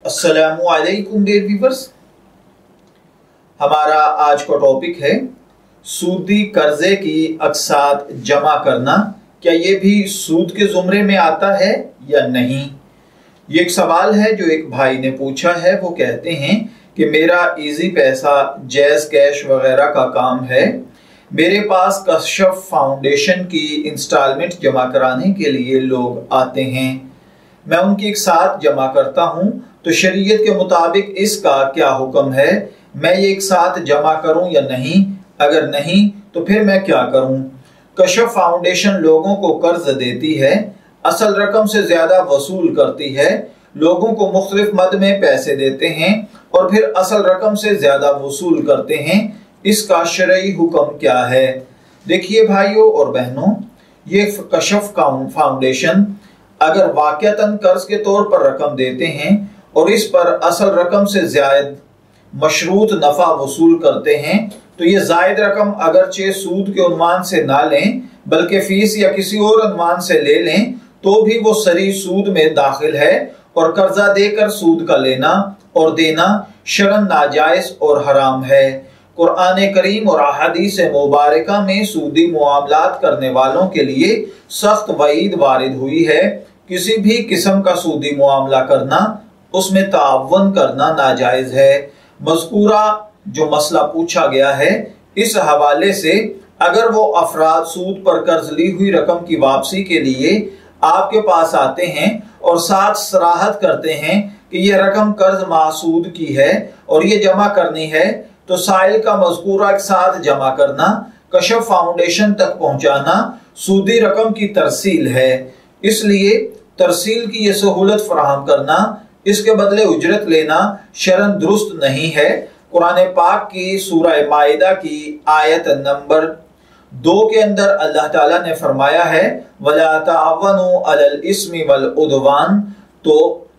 अस्सलामुअलैकुम dear viewers, हमारा आज का टॉपिक है सूदी कर्जे की अक़सात जमा करना। क्या ये भी सूद के ज़ुमरे में आता है या नहीं? ये एक सवाल है जो एक भाई ने पूछा है। वो कहते हैं कि मेरा इजी पैसा, जैज़ कैश वगैरह का काम है। मेरे पास कशफ फाउंडेशन की इंस्टॉलमेंट जमा कराने के लिए लोग आते हैं। मैं उनकी एक साथ जमा करता हूँ, तो शरीयत के मुताबिक इसका क्या हुक्म है? मैं ये एक साथ जमा करूँ या नहीं? अगर नहीं तो फिर मैं क्या करूँ? कशफ फाउंडेशन लोगों को कर्ज देती है, असल रकम से ज्यादा वसूल करती है, लोगों को मुख्तलिफ मद में पैसे देते हैं और फिर असल रकम से ज्यादा वसूल करते हैं। इसका शरई हुक्म क्या है? देखिए भाइयों और बहनों, ये कशफ फाउंडेशन अगर वाक़तन कर्ज के तौर पर रकम देते हैं और इस पर असल रकम से ज्यादा मशरूत नफा वसूल करते हैं, तो ये जायद रकम अगरचे सूद के उन्वान से ना लें बल्कि फीस या किसी और उन्वान से ले लें, तो भी वो सरी सूद में दाखिल है और कर्जा देकर सूद का लेना और देना शरन नाजायज और हराम है। कुरान करीम और अहादीस मुबारका में सूदी मुआमलात करने वालों के लिए सख्त वईद वारिद हुई है। किसी भी किस्म का सूदी मुआमला करना, उसमें ताअव्वुन करना नाजायज है। मज़कूरा जो मसला पूछा गया है, इस हवाले से अगर वो अफराद सूद पर कर्ज ली हुई रकम की वापसी के लिए आपके पास आते हैं और साथ सराहत करते हैं कि यह रकम कर्ज मासूद की है और ये जमा करनी है, तो साइल का मज़कूरा के साथ जमा करना, कशफ फाउंडेशन तक पहुंचाना सूदी रकम की तरसील है। इसलिए तरसील की ये सहूलत फराहम करना, इसके बदले उजरत लेना शरन दुरुस्त नहीं है। कुरान पाक की सूरह माइदा की आयत नंबर 2 के अंदर अल्लाह ताला ने फरमाया है, वला ताअव्वनु अलल इस्मि वल उद्वान। तो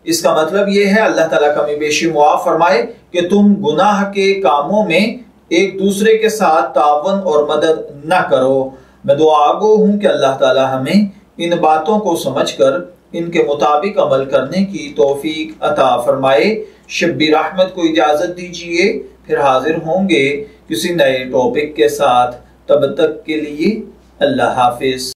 इसका मतलब ये है, अल्लाह ताला कमी बेशी मुआफ फरमाए कि तुम गुनाह के कामों में एक दूसरे के साथ तावन और मदद न करो। मैं दुआगो हूँ कि अल्लाह ताला हमें इन बातों को समझकर इनके मुताबिक अमल करने की तौफीक अता फरमाए। शब्बीर अहमद को इजाजत दीजिए, फिर हाजिर होंगे किसी नए टॉपिक के साथ। तब तक के लिए अल्लाह हाफिज।